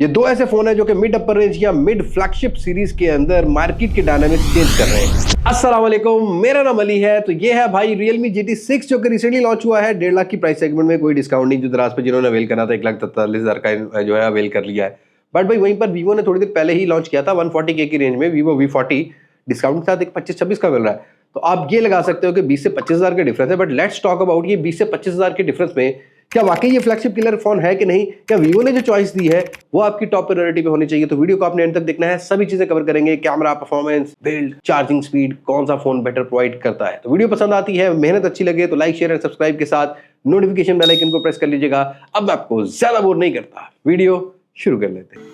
ये दो ऐसे फोन है जो कि मिड अपर रेंज या मिड फ्लैगशिप सीरीज के अंदर मार्केट के डायनामिक्स चेंज कर रहे हैं। अस्सलाम वालेकुम, मेरा नाम अली है। तो ये है भाई Realme GT6 जो कि रिसेंटली लॉन्च हुआ है 1.5 लाख की प्राइस सेगमेंट में। कोई डिस्काउंट नहीं, जो दराज पे जिन्होंने अवेल करना था 1,43,000 का जो है अवेल कर लिया है। बट भाई वहीं पर वीवो ने थोड़ी देर पहले ही लॉन्च किया था 140K की रेंज में वीवो V40 डिस्काउंट के साथ एक 25-26 का मिल रहा है। तो आप ये लगा सकते हो कि 20 से 25,000 का डिफरेंस है। बट लेट्स टॉक अबाउट ये 20 से 25,000 के डिफरेंस में क्या वाकई ये फ्लैगशिप किलर फोन है कि नहीं, क्या वीवो ने जो चॉइस दी है वो आपकी टॉप प्रायोरिटी पे होनी चाहिए। तो वीडियो को आपने एंड तक देखना है, सभी चीजें कवर करेंगे, camera, performance, build, charging speed, कौन सा फोन बेटर प्रोवाइड करता है। तो वीडियो पसंद आती है, मेहनत अच्छी लगे तो लाइक शेयर एंड सब्सक्राइब के साथ नोटिफिकेशन बेल आइकन को प्रेस कर लीजिएगा। अब मैं आपको ज्यादा बोर नहीं करता, वीडियो शुरू कर लेते हैं।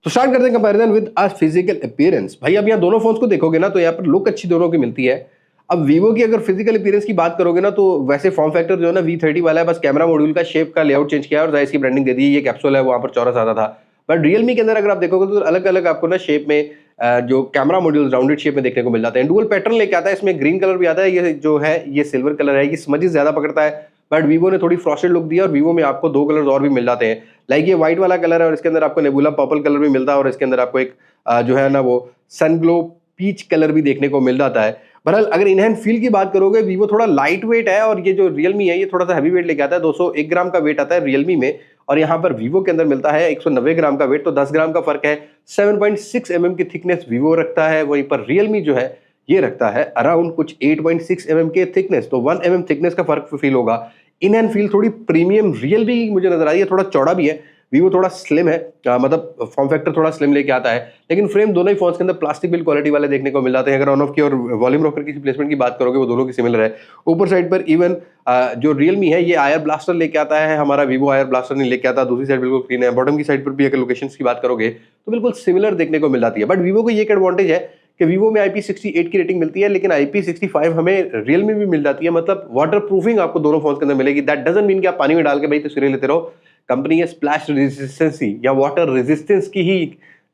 तो स्टार्ट करते हैं comparison with a physical appearance. भाई अब यहाँ दोनों फोन्स को देखोगे ना तो यहाँ पर लुक अच्छी दोनों की मिलती है। अब वीवो की अगर फिजिकल अपीयरेंस की बात करोगे ना तो वैसे फॉर्म फैक्टर जो है ना V30 वाला है, बस कैमरा मॉड्यूल का शेप का लेआउट चेंज किया और जाहिर सी ब्रांडिंग दे दी। ये कैप्सूल है वहां पर चौरस आता था, बट रियलमी के अंदर अगर आप देखोगे तो अलग अलग आपको ना शेप में जो कैमरा मॉड्यूल राउंडेड शेप में देखने को मिल जाते हैं। डुअल पैटर्न लेके आता है, इसमें ग्रीन कलर भी आता है, ये जो है ये सिल्वर कलर है, ये स्मजेस ज्यादा पकड़ता है। बट वीवो ने थोड़ी फ्रॉस्टेड लुक दिया और वीवो में आपको दो कलर्स और भी मिल जाते हैं। लाइक ये व्हाइट वाला कलर है और इसके अंदर आपको नेबुला पर्पल कलर भी मिलता है और इसके अंदर आपको एक जो है ना वो सनग्लो पीच कलर भी देखने को मिल जाता है। बहरहाल अगर इनहैंड फील की बात करोगे, वीवो थोड़ा लाइट वेट है और ये जो रियलमी है ये थोड़ा सा हैवी वेट लेके आता है। 201 ग्राम का वेट आता है रियलमी में और यहाँ पर वीवो के अंदर मिलता है 190 ग्राम का वेट, तो 10 ग्राम का फर्क है। 7.6 mm की थिकनेस वीवो रखता है, वहीं पर रियलमी जो है ये रखता है अराउंड कुछ 8.6 mm के थिकनेस, तो 1 mm थिकनेस का फर्क फील होगा। इन एंड फील थोड़ी प्रीमियम रियलमी मुझे नजर आ रही है, थोड़ा चौड़ा भी है, वीवो थोड़ा स्लिम है, मतलब फॉर्म फैक्टर थोड़ा स्लिम लेके आता है। लेकिन फ्रेम दोनों ही फोन्स के अंदर प्लास्टिक बिल्ड क्वालिटी वाले देखने को मिल जाते हैं। अगर ऑन ऑफ की और वॉल्यूम रॉकर की प्लेसमेंट की बात करोगे वो दोनों की सिमिलर है। ऊपर साइड पर इवन जो रियलमी है ये आयर ब्लास्टर लेके आता है, हमारा वीवो आयर ब्लास्टर नहीं लेके आता। दूसरी साइड बिल्कुल क्लीन है। बॉटम की साइड पर भी अगर लोकेशन की बात करोगे तो बिल्कुल सिमिलर देखने को मिल जाती है। बट वीवो को ये एक एडवांटेज है कि वीवो में IP68 की रेटिंग मिलती है, लेकिन IP65 हमें रियलमी भी मिल जाती है। मतलब वाटर प्रूफिंग आपको दोनों फोन के अंदर मिलेगी। दैट डजंट मीन कि आप पानी में डाल के भाई तस्वीरें लेते रहो। कंपनी है स्प्लैश रेजिस्टेंसी या वाटर रेजिस्टेंस की ही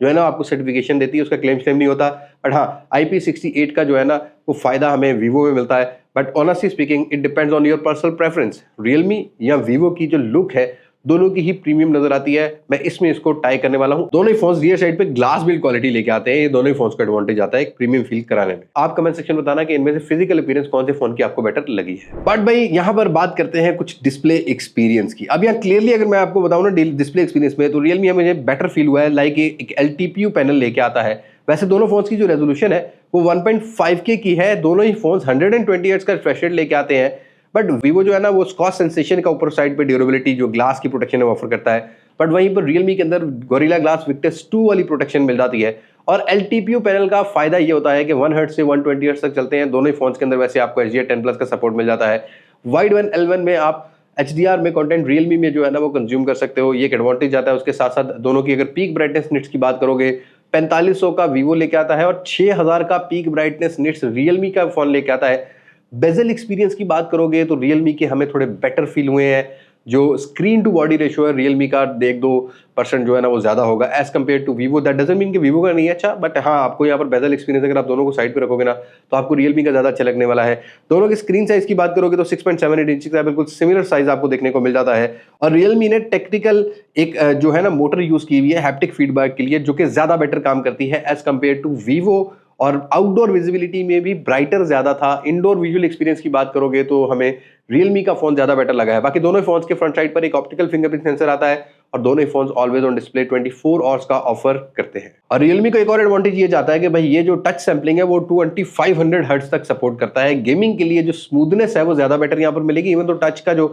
जो है ना आपको सर्टिफिकेशन देती है, उसका क्लेम नहीं होता। बट हाँ, IP68 का जो है ना वो फायदा हमें वीवो में मिलता है। But honestly speaking it depends on your personal preference. Realme या वीवो की जो लुक है दोनों की ही प्रीमियम नजर आती है। मैं इसमें इसको टाई करने वाला हूं। दोनों ही फोन्स रियर साइड पे ग्लास बिल्ड क्वालिटी लेके आते हैं, ये दोनों ही फोन्स का एडवांटेज आता है एक प्रीमियम फील कराने में। आप कमेंट सेक्शन में बताना कि इनमें से फिजिकल अपीयरेंस कौन से फोन की आपको बेटर लगी है। बट भाई यहां पर बात करते हैं कुछ डिस्प्ले एक्सपीरियंस की। अब यहाँ क्लियरली अगर मैं आपको बताऊं ना डिस्प्ले एक्सपीरियंस में, तो रियलमी मुझे बेटर फील हुआ है। लाइक एक LTPO पैनल लेके आता है। वैसे दोनों फोन्स की जो रेजोल्यूशन है वो 1.5K की है। दोनों ही फोन्स 120 हर्ट्ज का रिफ्रेश रेट लेके आते हैं। बट वीवो जो है ना वो स्कॉच सेंसेशन का ऊपर साइड पे ड्यूरेबिलिटी जो ग्लास की प्रोटेक्शन है ऑफर करता है। बट वहीं पर रियलमी के अंदर गोरिल्ला ग्लास विक्टस 2 वाली प्रोटेक्शन मिल जाती है। और LTPO पैनल का फायदा ये होता है कि 1 हर्ट्ज से 120 हर्ट्ज तक चलते हैं दोनों ही फोन्स के अंदर। वैसे आपको HDR10+ का सपोर्ट मिल जाता है। वाइड वन L1 में आप HDR में कंटेंट रियलमी में जो है ना वो कंज्यूम कर सकते हो, ये एक एडवांटेज आता है। उसके साथ साथ दोनों की अगर पीक ब्राइटनेस निट्स की बात करोगे 4500 का वीवो लेके आता है और 6000 का पीक ब्राइटनेस निट्स रियलमी का फोन लेके आता है। बेजल एक्सपीरियंस की बात करोगे तो रियलमी के हमें थोड़े बेटर फील हुए हैं। जो स्क्रीन टू बॉडी रेशियो है रियलमी का 1-2% जो है ना वो ज्यादा होगा as compare to Vivo. That doesn't mean कि वीवो का नहीं है अच्छा, बट हाँ आपको यहाँ पर बेजल एक्सपीरियंस अगर आप दोनों को साइड पे रखोगे ना तो आपको रियलमी का ज्यादा अच्छा लगने वाला है। दोनों के स्क्रीन साइज की बात करोगे तो 6.78 इंच का बिल्कुल सिमिलर साइज आपको देखने को मिल जाता है। और रियलमी ने टेक्निकल एक जो है ना मोटर यूज की हुई है हैप्टिक फीडबैक के लिए, जो कि ज्यादा बेटर काम करती है एज कम्पेयर टू वीवो। और आउटडोर विजिबिलिटी में भी ब्राइटर ज्यादा था। इंडोर विजुअल एक्सपीरियंस की बात करोगे तो हमें रियलमी का फोन ज्यादा बेटर लगा है। बाकी दोनों फोन्स के फ्रंट साइड पर एक ऑप्टिकल फिंगरप्रिंट सेंसर आता है और दोनों ही phones always on display 24 hours का ऑफर करते हैं। और रियलमी को एक और एडवांटेज ये जाता है कि भाई ये जो टच सैंपलिंग है वो 2500 हर्ट्ज तक सपोर्ट करता है। गेमिंग के लिए जो स्मूथनेस है वो ज्यादा बेटर यहाँ पर मिलेगी। इवन तो टच का जो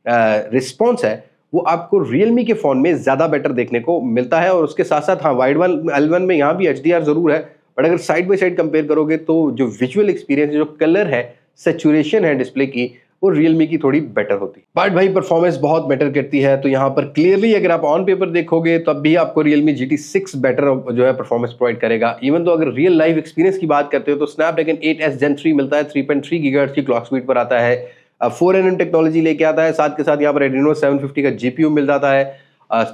रिस्पॉन्स है वो आपको रियलमी के फोन में ज्यादा बेटर देखने को मिलता है। और उसके साथ साथ हाँ वाइड वन L1 में यहाँ भी HDR जरूर है, बट अगर साइड बाय साइड कंपेयर करोगे तो जो विजुअल एक्सपीरियंस जो कलर है सैचुरेशन है डिस्प्ले की वो रियलमी की थोड़ी बेटर होती है। बट भाई परफॉर्मेंस बहुत बेटर करती है। तो यहाँ पर क्लियरली अगर आप ऑन पेपर देखोगे तो अब भी आपको रियलमी GT6 बेटर जो है परफॉर्मेंस प्रोवाइड करेगा। इवन तो अगर रियल लाइफ एक्सपीरियंस की बात करते हो तो स्नैपड्रैगन 8S Gen 3 मिलता है, 3.3 गीगाहर्ट्ज की क्लॉक स्पीड पर आता है। 4nm टेक्नोलॉजी लेके आता है, साथ के साथ यहाँ पर Adreno 750 का GPU मिल जाता है।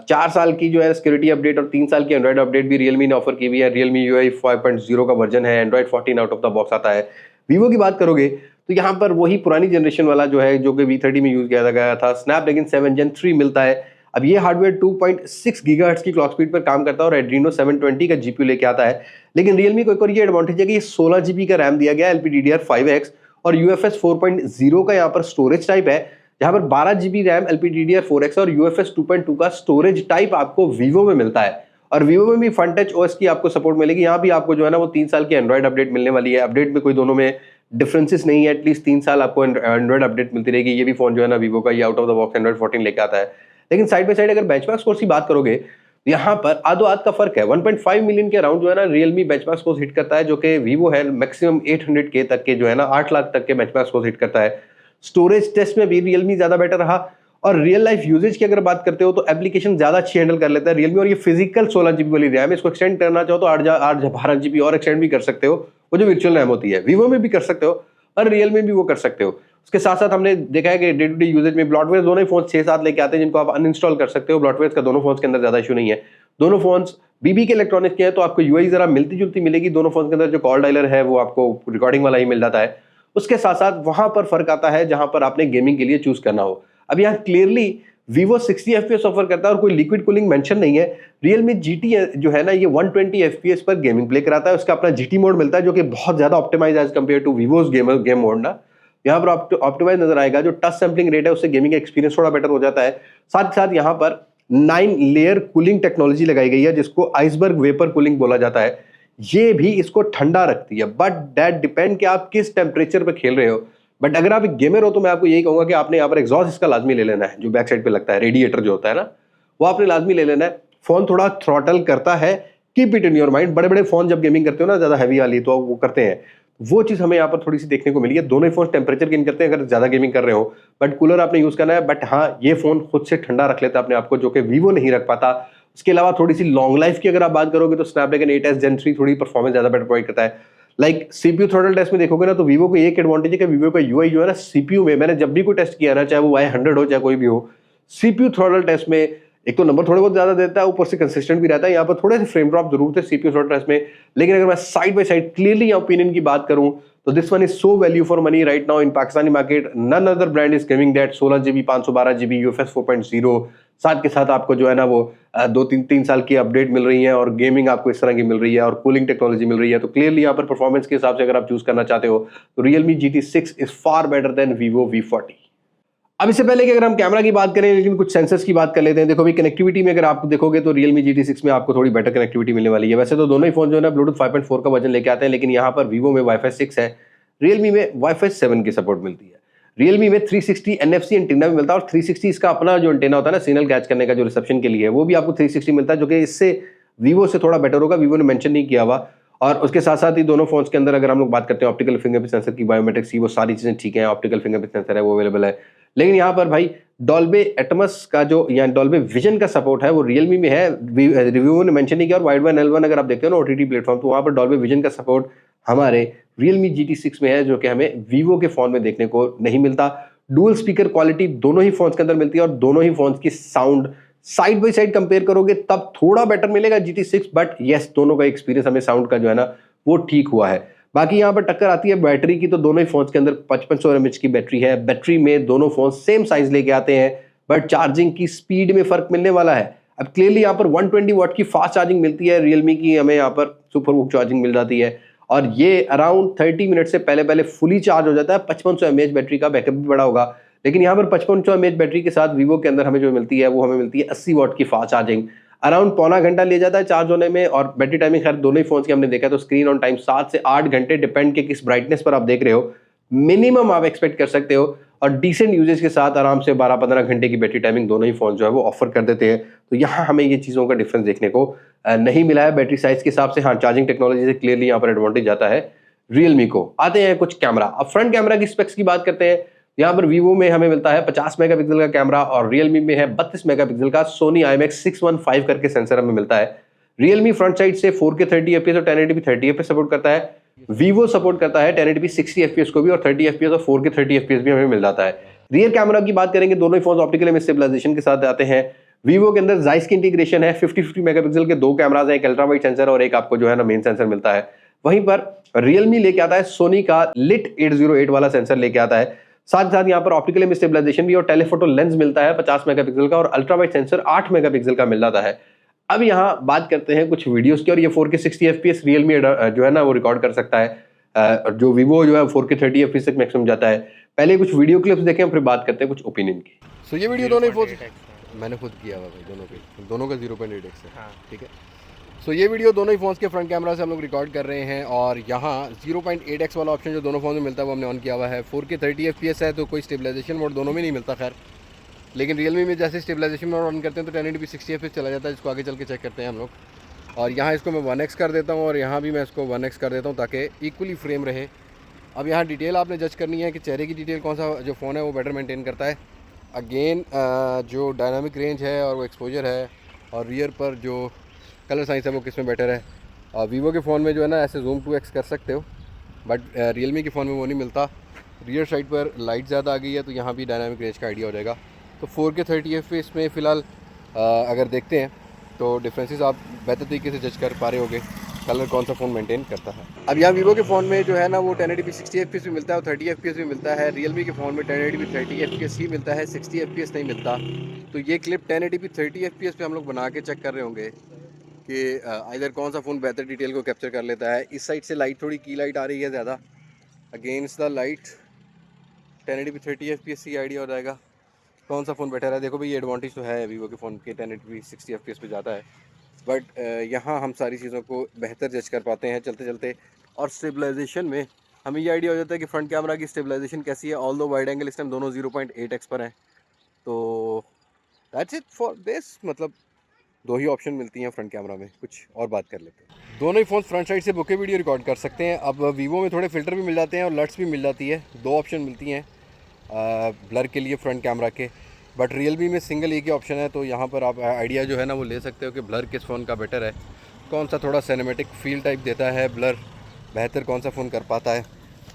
4 साल की जो है सिक्योरिटी अपडेट और 3 साल की एंड्रॉइड अपडेट भी रियलमी ने ऑफर की हुई है। रियलमी UI 5.0 का वर्जन है, Android 14 out of the box आता है। वीवो की बात करोगे तो यहाँ पर वही पुरानी जनरेशन वाला जो है, जो कि V30 में यूज किया गया था, स्नैपड्रैगन 7 Gen 3 मिलता है। अब ये हार्डवेयर 2.6 गीगाहर्ट्ज की क्लॉक स्पीड पर काम करता है और एड्रीनो 720 का जीपीयू लेके आता है। लेकिन रियलमी को एक और ये एडवांटेज है कि ये 16 GB का रैम दिया गया है, LPDDR5X, और UFS 4.0 का यहाँ पर स्टोरेज टाइप है, जहां पर 12 GB रैम, LPDDR4X और UFS 2.2 का स्टोरेज टाइप आपको वीवो में मिलता है। और वीवो में भी फन टच OS की आपको सपोर्ट मिलेगी। यहाँ भी आपको जो है ना वो 3 साल की एंड्रॉइड अपडेट मिलने वाली है। अपडेट में कोई दोनों में डिफरेंसेस नहीं है, एटलीस्ट 3 साल आपको एंड्रॉइड अपडेट मिलती रहेगी। ये भी फोन जो है ना वीवो का, ये out of the box Android 14 लेके आता है। लेकिन साइड बाय साइड अगर बेंचमार्क स्कोर की बात करोगे, यहाँ पर आधो आध का फर्क है। 1.5 मिलियन के अराउंड जो है ना रियलमी बेंचमार्क स्कोर हिट करता है, जो कि वीवो है मैक्सिमम 800K तक के जो है ना 8 लाख तक के बेंचमार्क स्कोर हिट करता है। स्टोरेज टेस्ट में भी रियलमी ज्यादा बेटर रहा, और रियल लाइफ यूजेज की अगर बात करते हो तो एप्लीकेशन ज्यादा अच्छी हैंडल कर लेता है रियलमी। और ये फिजिकल 16 GB वाली रैम है, इसको एक्सटेंड करना चाहो तो 8 12 GB और एक्सटेंड भी कर सकते हो, वो जो वर्चुअल रैम होती है। वीवो में भी कर सकते हो और रियल में भी वो कर सकते हो। उसके साथ साथ हमने देखा है कि डे टू डे यूजेज में ब्लॉटवेयर दोनों ही फोन 6-7 लेके आते हैं, जिनको आप अनइंस्टॉल कर सकते हो। ब्लॉटवेयर का दोनों फोन के अंदर ज्यादा इशू नहीं है। दोनों फोन्स BB के इलेक्ट्रॉनिक्स के हैं, तो आपको यूआई जरा मिलती जुलती मिलेगी। दोनों फोन के अंदर जो कॉल डायलर है वो आपको रिकॉर्डिंग वाला ही मिल जाता है। उसके साथ साथ वहां पर फर्क आता है जहां पर आपने गेमिंग के लिए चूज करना हो। अब यहाँ क्लियरली Vivo 60 FPS ऑफर करता है और कोई लिक्विड कूलिंग मेंशन नहीं है। Realme GT जो है ना, ये 120 FPS पर गेमिंग प्ले कराता है। उसका अपना GT मोड मिलता है, जो कि बहुत ज्यादा optimise as compare to Vivo's game mode ना। यहाँ पर ऑप्टिमाइज नजर आएगा। जो टच सैंपलिंग रेट है उससे गेमिंग एक्सपीरियंस थोड़ा बेटर हो जाता है। साथ ही साथ यहाँ पर 9 लेयर कूलिंग टेक्नोलॉजी लगाई गई है, जिसको आइसबर्ग वेपर कूलिंग बोला जाता है। ये भी इसको ठंडा रखती है, बट दैट डिपेंड कि आप किस टेम्परेचर पे खेल रहे हो। बट अगर आप एक गेमर हो तो मैं आपको यही कहूंगा कि आपने यहाँ पर एग्जॉस्ट इसका लाजमी ले लेना है। जो बैक साइड पे लगता है, रेडिएटर जो होता है ना, वो आपने लाजमी ले लेना है। फोन थोड़ा थ्रॉटल करता है, keep it in your mind. बड़े बड़े फोन जब गेमिंग करते हो ना, ज्यादा हैवी वाली, तो वो करते हैं। वो चीज हमें यहाँ पर थोड़ी सी देखने को मिली है। दोनों ही फोन टेम्परेचर गेन करते हैं अगर ज्यादा गेमिंग कर रहे हो, बट कूलर आपने यूज करना है। बट हाँ, ये फोन खुद से ठंडा रख लेता है अपने आप को, जो कि वीवो नहीं रख पाता। उसके अलावा थोड़ी सी लॉन्ग लाइफ की अगर आप बात करोगे तो स्नैपड्रैगन 8S Gen 3 थोड़ी परफॉर्मेंस ज्यादा बेटर प्रोवाइड करता है। लाइक CPU थ्रॉटल टेस्ट में देखोगे ना, तो वीवो को एक एडवांटेज है कि वीवो का यूआई जो है ना CPU में, मैंने जब भी कोई टेस्ट किया ना, चाहे वो Y100 हो चाहे कोई भी हो, CPU थ्रॉटल टेस्ट में एक तो नंबर थोड़े बहुत ज्यादा देता है, ऊपर से कंसिस्टेंट भी रहता है। यहाँ पर थोड़े से फ्रेम ड्रॉप जरूर थे CPU थ्रॉटल टेस्ट में, लेकिन अगर मैं side by side clearly opinion की बात करूं तो this one is so value for money right now in Pakistani market. None other brand is giving that 16 GB 512 GB UFS 4.0। साथ के साथ आपको जो है ना वो 2-3 साल की अपडेट मिल रही है, और गेमिंग आपको इस तरह की मिल रही है, और कूलिंग टेक्नोलॉजी मिल रही है। तो क्लियरली यहाँ पर परफॉर्मेंस के हिसाब से अगर आप चूज करना चाहते हो तो Realme GT6 is far better than Vivo V40। अब इससे पहले कि अगर हम कैमरा की बात करें, लेकिन कुछ सेंसर्स की बात कर लेते हैं। देखो भाई, कनेक्टिविटी में अगर आप देखोगे तो Realme GT6 में आपको थोड़ी बेटर कनेक्टिविटी मिलने वाली है। वैसे तो दोनों ही फोन जो है ना Bluetooth 5.4 का वर्जन लेके आते हैं, लेकिन यहाँ पर Vivo में Wi-Fi 6 है, Realme में Wi-Fi 7 की सपोर्ट मिलती है। Realme में 360 NFC एंटीना भी मिलता है, और 360 इसका अपना जो एंटीना होता है ना सिग्नल कैच करने का, जो रिसेप्शन के लिए है, वो भी आपको 360 मिलता है, जो कि इससे Vivo से थोड़ा बेटर होगा। Vivo ने मेंशन नहीं किया हुआ। और उसके साथ साथ ही दोनों फोन्स के अंदर अगर हम लोग बात करते हैं ऑप्टिकल फिंगरप्रिंट सेंसर की, बायोमेट्रिक्स की, वो सारी चीजें ठीक है। ऑप्टिकल फिंगरप्रिंट सेंसर है वो अवेलेबल है। लेकिन यहाँ पर भाई डॉल्बे एटमस का जो या डॉल्बे विजन का सपोर्ट है वो Realme में है, रिव्यू ने मेंशन नहीं किया। और वाइड L1 अगर आप देखते हो ना OTT प्लेटफॉर्म, तो वहाँ पर डॉल्बे विजन का सपोर्ट हमारे Realme GT6 में है, जो कि हमें Vivo के फोन में देखने को नहीं मिलता। डुअल स्पीकर क्वालिटी दोनों ही फोन्स के अंदर मिलती है, और दोनों ही फोन्स की sound side by side compare करोगे तब थोड़ा बेटर मिलेगा GT6। बट यस, दोनों का एक्सपीरियंस हमें साउंड का जो है ना वो ठीक हुआ है। बाकी यहाँ पर टक्कर आती है बैटरी की, तो दोनों ही फोन्स के अंदर 5500 mAh की बैटरी है। बैटरी में दोनों फोन सेम साइज लेके आते हैं, बट चार्जिंग की स्पीड में फर्क मिलने वाला है। अब क्लियरली यहाँ पर 120 वाट की फास्ट चार्जिंग मिलती है, Realme की हमें यहाँ पर सुपर वूक चार्जिंग मिल जाती है, और ये अराउंड 30 मिनट से पहले फुली चार्ज हो जाता है। 5500 mAh बैटरी का बैकअप भी बड़ा होगा। लेकिन यहाँ पर 5500 mAh बैटरी के साथ Vivo के अंदर हमें जो मिलती है वो हमें मिलती है 80 वाट की फास्ट चार्जिंग। अराउंड पौना घंटा ले जाता है चार्ज होने में, और बैटरी टाइमिंग खैर दोनों ही फोन की हमने देखा तो स्क्रीन ऑन टाइम 7 से 8 घंटे, डिपेंड के किस ब्राइटनेस पर आप देख रहे हो, मिनिमम आप एक्सपेक्ट कर सकते हो। और डिसेंट यूजेज के साथ आराम से 12-15 घंटे की बैटरी टाइमिंग दोनों ही फोन जो है वो ऑफर कर देते हैं। तो यहाँ हमें ये चीज़ों का डिफरेंस देखने को नहीं मिला है बैटरी साइज के हिसाब से। हाँ, चार्जिंग टेक्नोलॉजी से क्लियरली यहाँ पर एडवांटेज आता है Realme को। आते हैं कुछ कैमरा। अब फ्रंट कैमरा की स्पेक्स की बात करते हैं। यहाँ पर Vivo में हमें मिलता है 50 मेगापिक्सल का कैमरा, और Realme में है 32 मेगापिक्सल का Sony IMX 615 करके सेंसर हमें मिलता है। Realme फ्रंट साइड से 4K 30 FPS और 1080p 30 FPS सपोर्ट करता है। Vivo सपोर्ट करता है 1080p 60 FPS को भी, और 30 FPS और 4K 30 FPS भी हमें मिल जाता है। रियर कैमरा की बात करेंगे, दोनों ही फोन ऑप्टिकल इमेज स्टेबलाइजेशन के साथ आते हैं। Vivo के अंदर Zeiss की इंटीग्रेशन है, 50-50 मेगापिक्सल के 2 कैमराज हैं, एक अल्ट्रा वाइड सेंसर और एक आपको जो है ना मेन सेंसर मिलता है। वहीं पर Realme लेके आता है सोनी का लिट 808 वाला सेंसर लेके आता है। साथ ही साथ यहाँ पर ऑप्टिकल इमेज स्टेबलाइजेशन भी और टेलीफोटो लेंस मिलता है 50 मेगापिक्सल का और अल्ट्रा वाइड सेंसर 8 मेगापिक्सल का मिल जाता है। अब यहाँ बात करते हैं कुछ वीडियोस की, और ये 4K 60 FPS Realme जो है ना वो रिकॉर्ड कर सकता है, जो Vivo जो है 4K 30 FPS तक मैक्सिमम जाता है। पहले कुछ वीडियो क्लिप्स देखें फिर बात करते हैं कुछ ओपिनियन की। सो ये वीडियो दोनों ही मैंने खुद किया हुआ भाई, दोनों का 0.8x है। ठीक है, सो ये वीडियो दोनों ही फ़ोन्स के फ्रंट कैमरा से हम लोग रिकॉर्ड कर रहे हैं, और यहाँ 0.8x वाला ऑप्शन जो दोनों फ़ोन में मिलता है वो हमने ऑन किया हुआ है। 4K 30 FPS है, तो कोई स्टेबलाइजेशन मोड दोनों में नहीं मिलता खैर, लेकिन Realme में जैसे स्टेबलाइजेशन मोड ऑन करते हैं तो 1080p 60 FPS चला जाता है, जिसको आगे चल के चेक करते हैं हम लोग। और यहाँ इसको मैं 1x कर देता हूँ और यहाँ भी मैं इसको 1x कर देता हूँ ताकि इक्वली फ्रेम रहे। अब यहाँ डिटेल आपने जज करनी है कि चेहरे की डिटेल कौन सा जो फ़ोन है वो बेटर मेंटेन करता है। अगेन जो डायनामिक रेंज है और वो एक्सपोजर है, और रियर पर जो कलर साइंस है वो किस में बेटर है। वीवो के फ़ोन में जो है ना ऐसे जूम 2x कर सकते हो, बट Realme के फ़ोन में वो नहीं मिलता। रियर साइड पर लाइट ज़्यादा आ गई है तो यहाँ भी डायनामिक रेंज का आइडिया हो जाएगा। तो 4K 30 FPS में फ़िलहाल अगर देखते हैं तो डिफरेंसेस आप बेहतर तरीके से जज कर पा रहे होगे कलर कौन सा फ़ोन मेंटेन करता है। अब यहाँ Vivo के फ़ोन में जो है ना वो 1080p 60 FPS भी मिलता है और 30 FPS भी मिलता है। Realme के फ़ोन में 1080p 30 FPS ही मिलता है, 60 FPS नहीं मिलता। तो ये क्लिप 1080p 30 FPS पे हम लोग बना के चेक कर रहे होंगे कि इधर कौन सा फ़ोन बेहतर डिटेल को कैप्चर कर लेता है। इस साइड से लाइट थोड़ी की लाइट आ रही है ज़्यादा, against the light 1080p 30 FPS he idea हो जाएगा कौन सा फ़ोन बेटर है। देखो भाई ये एडवांटेज तो है Vivo के फ़ोन के 1080p 60 FPS पे जाता है, बट यहाँ हम सारी चीज़ों को बेहतर जज कर पाते हैं चलते चलते। और स्टेबलाइजेशन में हमें ये आइडिया हो जाता है कि फ्रंट कैमरा की स्टेबलाइजेशन कैसी है। ऑल दो वाइड एंगल इस टाइम दोनों 0.8x पर हैं, तो दैट्स इट फॉर दिस। मतलब दो ही ऑप्शन मिलती हैं फ्रंट कैमरा में, कुछ और बात कर लेते हैं। दोनों ही फ़ोन फ्रंट साइड से बुके वीडियो रिकॉर्ड कर सकते हैं। अब Vivo में थोड़े फ़िल्टर भी मिल जाते हैं और लट्स भी मिल जाती है, दो ऑप्शन मिलती हैं ब्लर के लिए फ्रंट कैमरा के, बट Realme में सिंगल एक ही ऑप्शन है। तो यहाँ पर आप आइडिया जो है ना वो ले सकते हो कि ब्लर किस फ़ोन का बेटर है, कौन सा थोड़ा सिनेमैटिक फील टाइप देता है, ब्लर बेहतर कौन सा फ़ोन कर पाता है।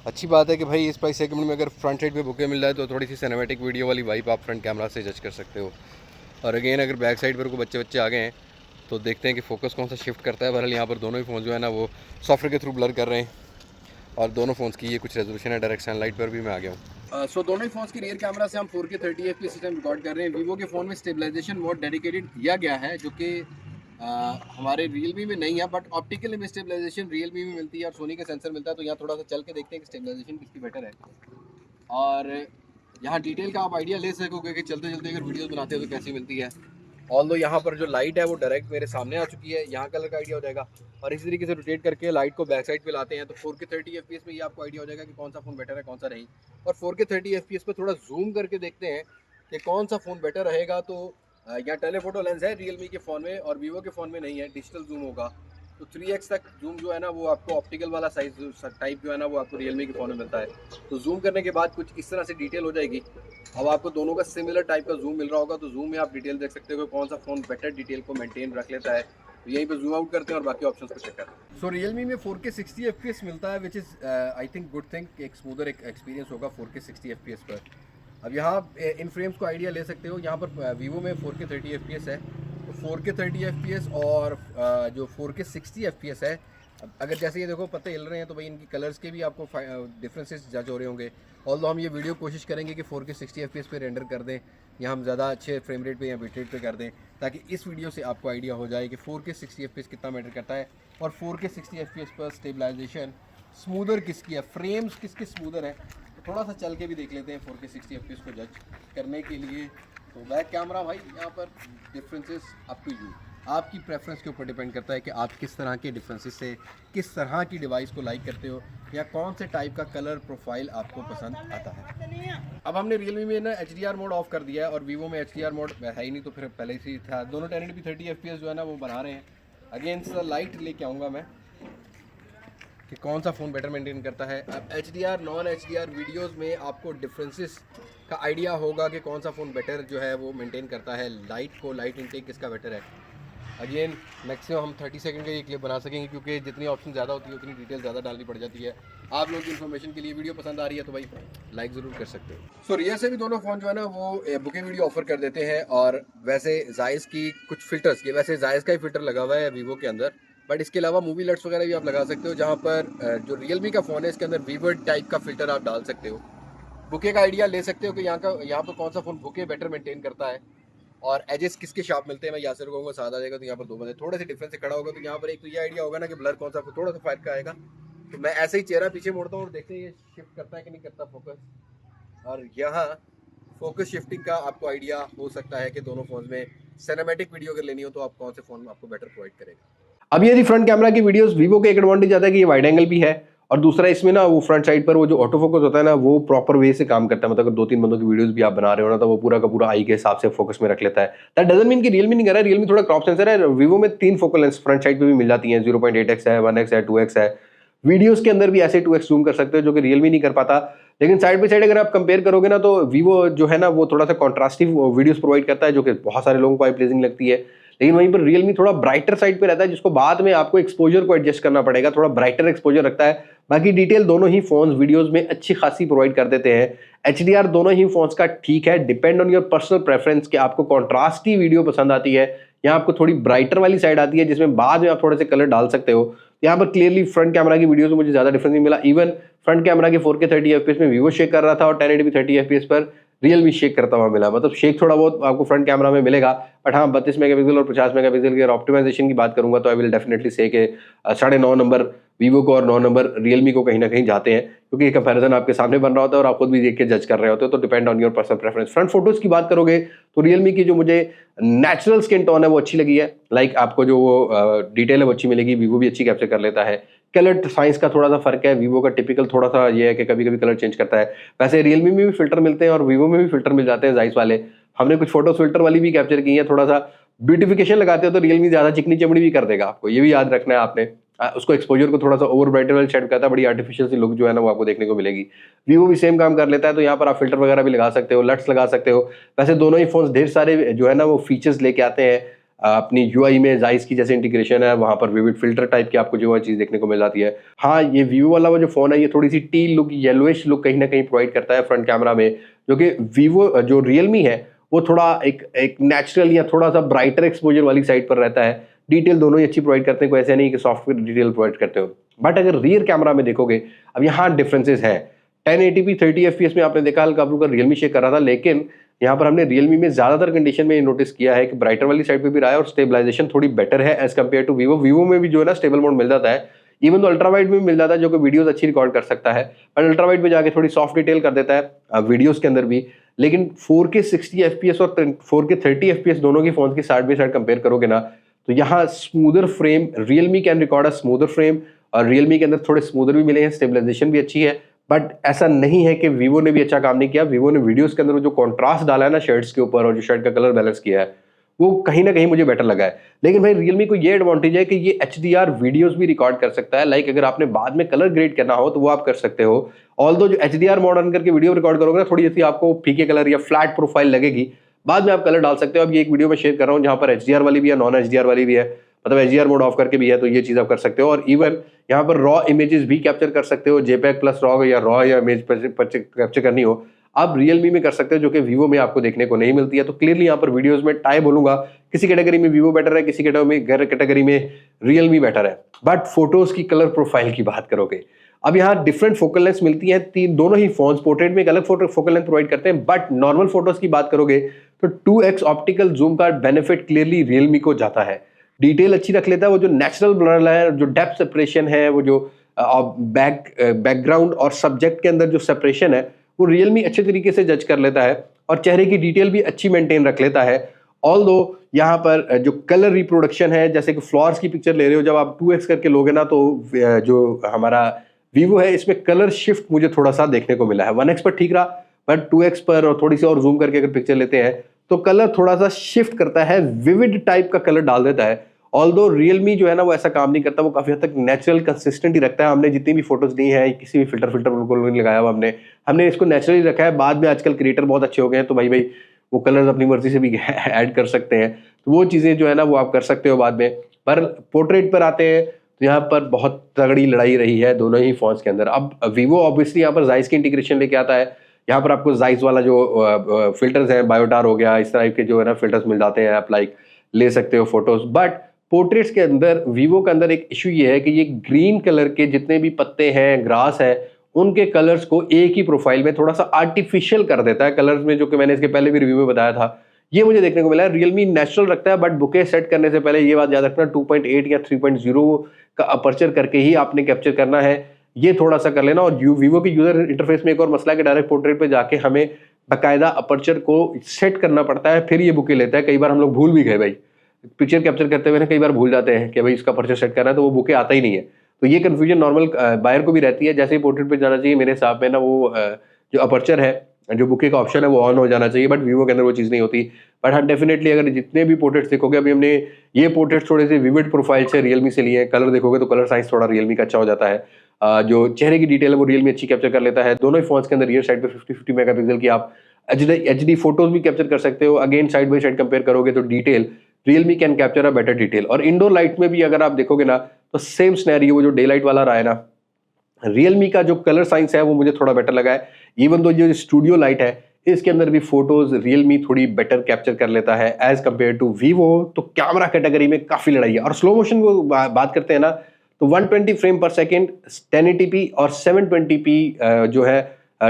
अच्छी बात है कि भाई इस प्राइस सेगमेंट में अगर फ्रंट साइड पे बुके मिल जाए तो थोड़ी सी सिनेमैटिक वीडियो वाली वाइप आप फ्रंट कैमरा से जज कर सकते हो। और अगेन अगर बैक साइड पर कोई बच्चे आ गए हैं तो देखते हैं कि फोकस कौन सा शिफ्ट करता है। बहरहाल यहाँ पर दोनों ही फ़ोन जो है ना वो सॉफ्टवेयर के थ्रू ब्लर कर रहे हैं, और दोनों फ़ोन्स की ये कुछ रेजोल्यूशन है। डायरेक्ट सनलाइट पर भी मैं आ गया हूँ। सो दोनों ही फ़ोन्स के रियर कैमरा से हम 4K 30 FPS सिस्टम रिकॉर्ड कर रहे हैं। Vivo के फ़ोन में स्टेबलाइजेशन मोड डेडिकेटेड किया गया है, जो कि हमारे Realme में नहीं है, but optical image stabilisation Realme में मिलती है और सोनी का सेंसर मिलता है। तो यहाँ थोड़ा सा चल के देखते हैं कि स्टेबलाइजेशन किसकी बेटर है, और यहाँ डिटेल का आप आइडिया ले सकोगे कि चलते चलते अगर वीडियोस बनाते हो तो कैसी मिलती है। ऑल्दो यहाँ पर जो लाइट है वो डायरेक्ट मेरे सामने आ चुकी है, यहाँ कलर का आइडिया हो जाएगा। और इसी तरीके से रोटेट करके लाइट को बैक साइड पे लाते हैं तो 4K 30 FPS में ये आपको आइडिया हो जाएगा कि कौन सा फ़ोन बेटर है कौन सा नहीं। और 4K 30 FPS पे थोड़ा जूम करके देखते हैं कि कौन सा फ़ोन बेटर रहेगा। तो यहाँ टेलीफोटो लेंस है Realme के फ़ोन में और Vivo के फ़ोन में नहीं है, डिजिटल जूम होगा। तो 3x तक जूम जो है ना वो आपको ऑप्टिकल वाला साइज टाइप जो है ना वो आपको Realme के फ़ोन में मिलता है। तो जूम करने के बाद कुछ इस तरह से डिटेल हो जाएगी। अब आपको दोनों का सिमिलर टाइप का जूम मिल रहा होगा, तो जूम में आप डिटेल देख सकते हो कि कौन सा फ़ोन बेटर डिटेल को मेंटेन रख लेता है। तो यहीं पे जूम आउट करते हैं और बाकी ऑप्शंस को चेक करते हैं। सो Realme में 4K 60 FPS मिलता है, which is I think good thing, एक स्मूदर एक्सपीरियंस होगा 4K 60 FPS पर। अब यहाँ इन फ्रेम्स को आइडिया ले सकते हो। यहाँ पर Vivo में 4K 30 FPS है, तो 4K 30 FPS और जो 4K 60 FPS है, अगर जैसे ये देखो पत्ते हिल रहे हैं तो भाई इनकी कलर्स के भी आपको डिफरेंसेस जज हो रहे होंगे। ऑल्दो हम ये वीडियो कोशिश करेंगे कि 4K 60 FPS पे रेंडर कर दें, या हम ज़्यादा अच्छे फ्रेम रेट पे या बिट रेट पे कर दें, ताकि इस वीडियो से आपको आइडिया हो जाए कि 4K 60 FPS कितना मैटर करता है और 4K 60 FPS पर स्टेबलाइजेशन स्मूदर किसकी है, फ्रेम्स किसके स्मूदर है। तो थोड़ा सा चल के भी देख लेते हैं 4K 60 FPS को जज करने के लिए। तो बैक कैमरा भाई यहाँ पर डिफरेंसेस अप टू यू, आपकी प्रेफरेंस के ऊपर डिपेंड करता है कि आप किस तरह के डिफरेंसेस से किस तरह की डिवाइस को लाइक करते हो, या कौन से टाइप का कलर प्रोफाइल आपको पसंद आता है। अब हमने Realme में ना HDR मोड ऑफ कर दिया है और Vivo में HDR मोड है ही नहीं, तो फिर पहले से ही था। दोनों 1080p 30 FPS जो है ना वो बना रहे हैं। अगेंस्ट द लाइट लेके आऊँगा मैं कि कौन सा फ़ोन बेटर मेंटेन करता है। अब HDR नॉन HDR वीडियोस में आपको डिफरेंसेस का आइडिया होगा कि कौन सा फ़ोन बेटर जो है वो मेंटेन करता है लाइट इनटेक किसका बेटर है। अगेन मैक्सिमम हम 30 सेकंड का ये क्लिप बना सकेंगे, क्योंकि जितनी ऑप्शन ज़्यादा होती है उतनी डिटेल ज़्यादा डालनी पड़ जाती है। आप लोगों की इन्फॉर्मेशन के लिए वीडियो पसंद आ रही है तो भाई लाइक ज़रूर कर सकते हो। सो रियर से भी दोनों फ़ोन जो है ना वो बुकिंग वीडियो ऑफर कर देते हैं। और वैसे जायज़ की कुछ फ़िल्टर्स की, वैसे जायज़ का ही फ़िल्टर लगा हुआ है Vivo के अंदर, बट इसके अलावा मूवी लट्स वगैरह भी आप लगा सकते हो, जहाँ पर जो रियलमी का फ़ोन है इसके अंदर वीवर्ड टाइप का फ़िल्टर आप डाल सकते हो। बुके का आइडिया ले सकते हो कि यहाँ पर कौन सा फ़ोन बुके बेटर मेंटेन करता है और एजेस किसके शार्प मिलते हैं। मैं यहाँ से कहूँगा सादा आ जाएगा, तो यहाँ पर 2 बंदे थोड़े से डिफरेंस से खड़ा होगा, तो यहाँ पर एक तो ये आइडिया होगा ना कि ब्लर कौन सा थोड़ा सा फायर का आएगा। तो मैं ऐसे ही चेहरा पीछे मोड़ता हूँ और देखते हैं ये शिफ्ट करता है कि नहीं करता फोकस, और यहाँ फोकस शिफ्टिंग का आपको आइडिया हो सकता है कि दोनों फोन में सिनेमैटिक वीडियो अगर लेनी हो तो आप कौन से फोन आपको बेटर प्रोवाइड करेगा। अब ये जी फ्रंट कैमरा की वीडियोस, वीवो का एक एडवांटेज आता है कि ये वाइड एंगल भी है, और दूसरा इसमें ना वो फ्रंट साइड पर वो जो ऑटो फोकस होता है ना, वो प्रॉपर वे से काम करता है। मतलब अगर 2-3 बंदों की वीडियोस भी आप बना रहे हो ना, तो वो पूरा का पूरा आई के हिसाब से फोकस में रख लेता है। दैट डजंट मीन कि रियलमी नहीं कर रहा है, रियलमी थोड़ा क्रॉप सेंसर है। वीवो में 3 फोकल लेंस फ्रंट साइड पे भी मिल जाती हैं, 0.8x है, 1x है, 2x है। वीडियोस के अंदर भी ऐसे 2x जूम कर सकते हो, जो कि रियलमी नहीं कर पाता। लेकिन साइड बाई साइड अगर आप कंपेयर करोगे ना, तो वीवो जो है ना वो थोड़ा सा कॉन्ट्रास्टिव वीडियोस प्रोवाइड करता है, जो कि बहुत सारे लोगों को आई प्लेजिंग लगती है। लेकिन वहीं पर रियलमी थोड़ा ब्राइटर साइड पे रहता है, जिसको बाद में आपको एक्सपोजर को एडजस्ट करना पड़ेगा, थोड़ा ब्राइटर एक्सपोजर रखता है। बाकी डिटेल दोनों ही फोन्स वीडियोस में अच्छी खासी प्रोवाइड कर देते हैं। HDR दोनों ही फोन्स का ठीक है, depend on your personal preference कि आपको कॉन्ट्रास्टी वीडियो पसंद आती है या आपको थोड़ी ब्राइटर वाली साइड आती है, जिसमें बाद में आप थोड़े से कलर डाल सकते हो। यहाँ पर क्लियरली फ्रंट कैमरा की वीडियोस में मुझे ज्यादा डिफरेंस नहीं मिला। इवन फ्रंट कैमरा के 4K 30 FPS में वीवो शेक कर रहा था, और 1080p 30 FPS पर रियलमी शेक करता हुआ मिला। मतलब शेक थोड़ा बहुत आपको फ्रंट कैमरा में मिलेगा, बट हाँ 32 मेगापिक्सल और 50 मेगापिक्सल के ऑप्टिमाइजेशन की बात करूंगा तो आई विल डेफिनेटली से कि 9.5 नंबर वीवो को और 9 नंबर रियलमी को कहीं ना कहीं जाते हैं, क्योंकि ये कंपैरिजन आपके सामने बन रहा होता है और आप खुद भी देख के जज कर रहे होते हो। तो depend on your personal preference. Front photos की बात करोगे तो रियलमी की जो मुझे नेचुरल स्किन टोन है वो अच्छी लगी है। लाइक आपको जो वो डिटेल है वो अच्छी मिलेगी। वीवो भी अच्छी कैप्चर कर लेता है। कलर साइंस का थोड़ा सा फर्क है, वीवो का टिपिकल थोड़ा सा ये है कि कभी कभी कलर चेंज करता है। वैसे रियलमी में भी फिल्टर मिलते हैं और वीवो में भी फिल्टर मिल जाते हैं जाइस वाले। हमने कुछ फोटोज फिल्टर वाली भी कैप्चर की है। थोड़ा सा ब्यूटिफिकेशन लगाते हो तो रियलमी ज्यादा चिकनी चमड़ी भी कर देगा आपको, ये भी याद रखना है आपने। उसको एक्सपोजर को थोड़ा सा ओवर ब्राइटर वाले सेट करता है, बड़ी आर्टिफिशियल सी लुक जो है ना वो आपको देखने को मिलेगी। वीवो भी सेम काम कर लेता है, तो यहाँ पर आप फिल्टर वगैरह भी लगा सकते हो, लट्स लगा सकते हो। वैसे दोनों ही फोन ढेर सारे जो है ना वो फीचर्स लेके आते हैं अपनी यूआई में। जाइस की जैसे इंटीग्रेशन है, वहां पर विविड फिल्टर टाइप की आपको जो है चीज देखने को मिल जाती है। हाँ, ये वीवो वाला वो जो फोन है ये थोड़ी सी टी लुक, येलोइश लुक कहीं ना कहीं प्रोवाइड करता है फ्रंट कैमरा में, जो कि वीवो जो रियलमी है वो थोड़ा एक नेचुरल या थोड़ा सा ब्राइटर एक्सपोजर वाली साइड पर रहता है। डिटेल दोनों ही अच्छी प्रोवाइड करते हैं, कोई ऐसा नहीं कि सॉफ्टवेयर डिटेल प्रोवाइड करते हो। बट अगर रियर कैमरा में देखोगे, अब यहाँ डिफरेंसेस हैं। 1080p 30 FPS में आपने देखा हल्का फुल्का रियलमी शेक कर रहा था, लेकिन यहाँ पर हमने रियलमी में ज्यादातर कंडीशन में नोटिस किया है कि ब्राइटर वाली साइड पे भी रहा है और स्टेबलाइजेशन थोड़ी बेटर है as compare to Vivo. Vivo में भी जो है ना स्टेबल मोड मिल जाता है, इवन तो अल्ट्रा वाइड में मिल जाता है, जो कि वीडियोस अच्छी रिकॉर्ड कर सकता है। पर अल्ट्रा वाइड में जाके थोड़ी सॉफ्ट डिटेल कर देता है वीडियोस के अंदर भी। लेकिन 4K 60 FPS और 4K 30 FPS दोनों की फोन की साइड बाई साइड कंपेयर करोगे ना, तो यहाँ smoother frame, Realme can record a smoother frame, और रियलमी के अंदर थोड़े स्मूदर भी मिले हैं, स्टेबलाइजेशन भी अच्छी है। बट ऐसा नहीं है कि वीवो ने भी अच्छा काम नहीं किया। वीवो ने वीडियोस के अंदर जो कॉन्ट्रास्ट डाला है ना शर्ट्स के ऊपर, और जो शर्ट का कलर बैलेंस किया है, वो कहीं ना कहीं मुझे बेटर लगा है। लेकिन भाई रियलमी को ये एडवांटेज है कि ये HDR वीडियोस भी रिकॉर्ड कर सकता है। लाइक अगर आपने बाद में कलर ग्रेड करना हो तो वो आप कर सकते हो। ऑल्दो जो HDR मोड ऑन करके वीडियो रिकॉर्ड करोगे ना, थोड़ी जैसी आपको फीके कलर या फ्लैट प्रोफाइल लगेगी, बाद में आप कलर डाल सकते हो। अब ये एक वीडियो में शेयर कर रहा हूँ जहां पर HDR वाली भी है, नॉन HDR वाली भी है, मतलब HDR मोड ऑफ करके भी है, तो ये चीज आप कर सकते हो। और इवन यहाँ पर रॉ इमेजेस भी कैप्चर कर सकते हो, JPEG प्लस रॉ या इमेज कैप्चर करनी हो आप रियलमी में कर सकते हो, जो कि वीवो में आपको देखने को नहीं मिलती है। तो क्लियरली यहाँ पर वीडियोस में टाई बोलूंगा, किसी कैटेगरी में वीवो बेटर है, किसी कैटेगरी में रियलमी बेटर है। बट फोटोज की कलर प्रोफाइल की बात करोगे, अब यहाँ डिफरेंट फोकल लेंथ मिलती है। दोनों ही फोन पोर्ट्रेट में एक अलग फोकल लेंथ प्रोवाइड करते हैं, बट नॉर्मल फोटोज की बात करोगे तो 2x ऑप्टिकल जूम का बेनिफिट क्लियरली रियलमी को जाता है। डिटेल अच्छी रख लेता है, वो जो नेचुरल ब्लर है, जो डेप्थ सेपरेशन है, वो जो बैकग्राउंड और सब्जेक्ट के अंदर जो सेपरेशन है, वो रियलमी अच्छे तरीके से जज कर लेता है, और चेहरे की डिटेल भी अच्छी मेंटेन रख लेता है। ऑल्दो यहाँ पर जो कलर रिप्रोडक्शन है, जैसे कि फ्लावर्स की पिक्चर ले रहे हो, जब आप 2x करके लोगे ना, तो जो हमारा वीवो है इसमें कलर शिफ्ट मुझे थोड़ा सा देखने को मिला है। 1x पर ठीक रहा, बट 2x पर और थोड़ी सी और जूम करके अगर पिक्चर लेते हैं तो कलर थोड़ा सा शिफ्ट करता है, विविड टाइप का कलर डाल देता है। ऑल्दो रियलमी जो है ना वो ऐसा काम नहीं करता, वो काफी हद तक नेचुरल कंसिस्टेंट ही रखता है। हमने जितनी भी फोटोज ली है, किसी भी फिल्टर बिल्कुल नहीं लगाया हुआ, हमने इसको नेचुरली रखा है। बाद में आजकल क्रिएटर बहुत अच्छे हो गए हैं, तो भाई वो कलर्स अपनी मर्जी से भी ऐड कर सकते हैं, तो वो चीजें जो है ना वो आप कर सकते हो बाद में। पर पोर्ट्रेट पर आते हैं तो यहाँ पर बहुत तगड़ी लड़ाई रही है दोनों ही फोन्स के अंदर। अब वीवो ऑब्वियसली यहाँ पर जाइस की इंटीग्रेशन लेके आता है। यहाँ पर आपको जाइस वाला जो फिल्टर्स है, बायोटार हो गया, इस तरह के जो है ना फिल्टर्स मिल जाते हैं, आप लाइक ले सकते हो फोटोज। बट पोर्ट्रेट्स के अंदर वीवो के अंदर एक इशू ये है कि ये ग्रीन कलर के जितने भी पत्ते हैं, ग्रास है, उनके कलर्स को एक ही प्रोफाइल में थोड़ा सा आर्टिफिशियल कर देता है कलर्स में, जो कि मैंने इसके पहले भी रिव्यू में बताया था। ये मुझे देखने को मिला है। रियलमी नेचुरल रखता है, बट बुके सेट करने से पहले ये बात याद रखना 2.8 या 3.0 का अपर्चर करके ही आपने कैप्चर करना है, ये थोड़ा सा कर लेना। और वीवो की यूजर इंटरफेस में एक और मसला है कि डायरेक्ट पोर्ट्रेट पे जाके हमें बाकायदा अपर्चर को सेट करना पड़ता है, फिर ये बुके लेता है। कई बार हम लोग भूल भी गए भाई, पिक्चर कैप्चर करते हुए ना कई बार भूल जाते हैं कि भाई इसका अपर्चर सेट करना है, तो वो बुके आता ही नहीं है। तो ये कंफ्यूजन नॉर्मल बायर को भी रहती है। जैसे ही पोर्ट्रेट पे जाना चाहिए मेरे हिसाब में ना, वो जो अपर्चर है, जो बुके का ऑप्शन है वो ऑन हो जाना चाहिए, बट वीवो के अंदर वो चीज़ नहीं होती। बट हाँ डेफिनेटली अगर जितने भी पोर्ट्रेट्स देखोगे, अभी हमने ये पोर्ट्रेट्स थोड़े से विविड प्रोफाइल से रियलमी से लिए हैं, कलर देखोगे तो कलर साइंस थोड़ा रियलमी का अच्छा हो जाता है। जो चेहरे की डिटेल है वो रियलमी अच्छी कैप्चर कर लेता है। दोनों ही फोन्स के अंदर रियर साइड पे 50-50 मेगापिक्सल की आप HD फोटोज भी कैप्चर कर सकते हो। Again side by side compare करोगे तो detail Realme can capture a better detail. और इंडोर लाइट में भी अगर आप देखोगे ना तो सेम स्नैरियो, वो जो डे लाइट वाला रहा है ना, रियलमी का जो कलर साइंस है वो मुझे थोड़ा बेटर लगा है। इवन दो जो स्टूडियो लाइट है इसके अंदर भी फोटोज रियलमी थोड़ी बेटर कैप्चर कर लेता है एज कंपेयर टू वीवो। तो कैमरा कैटेगरी में काफी लड़ाई है। और स्लो मोशन को बात करते हैं ना, तो 120 फ्रेम पर सेकेंड 1080p और 720p जो है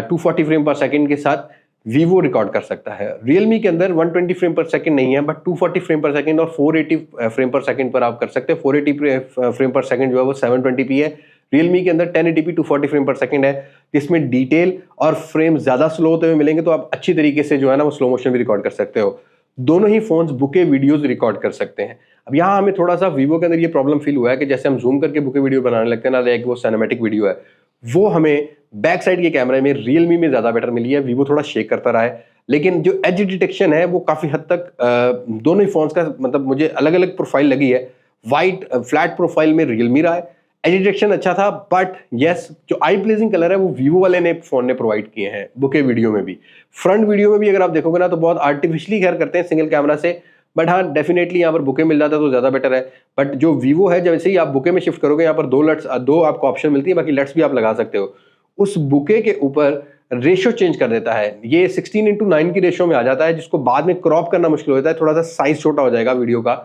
240 फ्रेम पर सेकेंड के साथ वीवो रिकॉर्ड कर सकता है। रियलमी के अंदर 120 फ्रेम पर सेकेंड नहीं है, बट 240 फ्रेम पर सेकेंड और 480 फ्रेम पर सेकेंड पर आप कर सकते हैं। 480 फ्रेम पर सेकेंड जो है वो 720p है। रियलमी के अंदर 1080p 240 फ्रेम पर सेकेंड है, जिसमें डिटेल और फ्रेम ज्यादा स्लो होते हुए मिलेंगे, तो आप अच्छी तरीके से जो है ना वो स्लो मोशन भी रिकॉर्ड कर सकते हो। दोनों ही फोन्स बुके वीडियोस रिकॉर्ड कर सकते हैं। अब यहाँ हमें थोड़ा सा वीवो के अंदर ये प्रॉब्लम फील हुआ है कि जैसे हम जूम करके बुके वीडियो बनाने लगते हैं ना, लाइक वो सिनेमैटिक वीडियो है, वो हमें बैक साइड के कैमरे में रियलमी में ज्यादा बेटर मिली है। वीवो थोड़ा शेक करता रहा है, लेकिन जो एज डिटेक्शन है वो काफी हद तक दोनों ही फोन्स का मतलब मुझे अलग अलग प्रोफाइल लगी है। वाइट फ्लैट प्रोफाइल में रियलमी रहा है, एज डिटेक्शन अच्छा था, बट यस जो आई प्लेजिंग कलर है वो वीवो वाले ने फोन ने प्रोवाइड किए हैं बुके वीडियो में भी। फ्रंट वीडियो में भी अगर आप देखोगे ना तो बहुत आर्टिफिशियली खैर करते हैं सिंगल कैमरा से, बट हाँ डेफिनेटली यहाँ पर बुके मिल जाता है तो ज्यादा बेटर है। बट जो वीवो है, जैसे ही आप बुके में शिफ्ट करोगे यहाँ पर दो आपको ऑप्शन मिलती है, बाकी लट्स भी आप लगा सकते हो। उस बुके के ऊपर रेशियो चेंज कर देता है, ये 16:9 की रेशियो में आ जाता है, जिसको बाद में क्रॉप करना मुश्किल होता है। थोड़ा सा साइज छोटा हो जाएगा वीडियो का,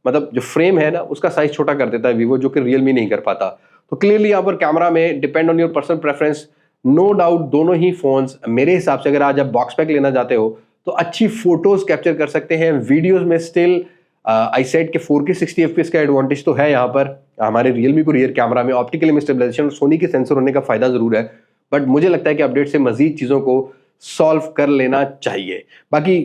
मतलब जो फ्रेम है ना उसका साइज छोटा कर देता है वीवो, जो कि रियलमी नहीं कर पाता। तो क्लियरली यहाँ पर कैमरा में depend on your personal preference, no doubt दोनों ही फोन्स मेरे हिसाब से, अगर आज आप बॉक्स पैक लेना चाहते हो तो अच्छी फोटोज कैप्चर कर सकते हैं। वीडियोस में स्टिल आई सेड के 4K 60 FPS का एडवांटेज तो है यहाँ पर हमारे रियलमी को रियर कैमरा में। ऑप्टिकल इमेज स्टेबलाइजेशन, सोनी के सेंसर होने का फायदा जरूर है, बट मुझे लगता है कि अपडेट से मजीद चीजों को सॉल्व कर लेना चाहिए। बाकी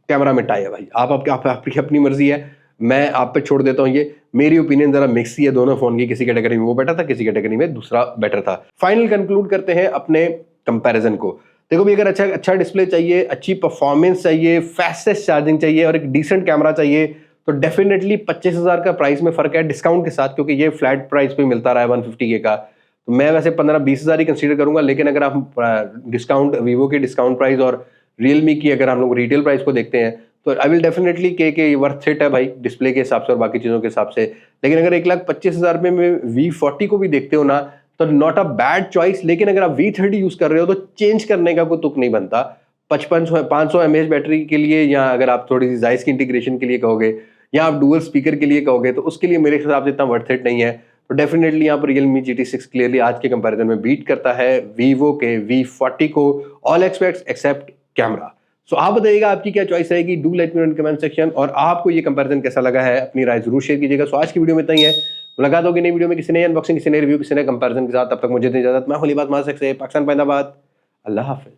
कैमरा में टाई है भाई, आपकी अपनी मर्जी है, मैं आप पे छोड़ देता हूँ। ये मेरी ओपिनियन जरा मिक्स ही है दोनों फोन की, किसी कैटेगरी में वो बेटर था, किसी कैटेगरी में दूसरा बेटर था। फाइनल कंक्लूड करते हैं अपने कंपैरिजन को। देखो भी, अगर अच्छा डिस्प्ले चाहिए, अच्छी परफॉर्मेंस चाहिए, फास्टेस्ट चार्जिंग चाहिए और एक डिसेंट कैमरा चाहिए, तो डेफिनेटली 25,000 का प्राइस में फर्क है डिस्काउंट के साथ, क्योंकि ये फ्लैट प्राइस पे मिलता रहा है 150K का। तो मैं वैसे 15-20,000 ही कंसीडर करूंगा, लेकिन अगर आप डिस्काउंट वीवो की डिस्काउंट प्राइस और रियलमी की अगर हम लोग रिटेल प्राइस को देखते हैं तो आई विल डेफिनेटली के वर्थ इट है भाई, डिस्प्ले के हिसाब से और बाकी चीज़ों के हिसाब से। लेकिन अगर 1,25,000 में V40 को भी देखते हो ना तो नॉट अ बैड चॉइस। लेकिन अगर आप V30 यूज कर रहे हो तो चेंज करने का कोई तुक नहीं बनता। 500 mAh बैटरी के लिए, या अगर आप थोड़ी सी जायज की इंटीग्रेशन के लिए कहोगे, या आप डुअल स्पीकर के लिए कहोगे, तो उसके लिए मेरे हिसाब से इतना वर्थ इट नहीं है। तो डेफिनेटली यहाँ पर Realme GT6 क्लियरली आज के कंपैरिजन में बीट करता है Vivo के V40 को, ऑल एस्पेक्ट्स एक्सेप्ट कैमरा। सो आप बताइएगा आपकी क्या चॉइस रहेगी, do let me know in comment section, और आपको ये कंपैरिजन कैसा लगा है अपनी राय जरूर शेयर कीजिएगा। सो आज की वीडियो में इतना ही है, मुलाकात होगी नई वीडियो में किसी नई अनबॉक्सिंग, किसी नए रिव्यू, किसी नए कंपैरिजन के साथ। तब तक मुझे इजाजत, मैं होली बात मार सकते पाकिस्तान पैदाबाद, अल्लाह हाफिज।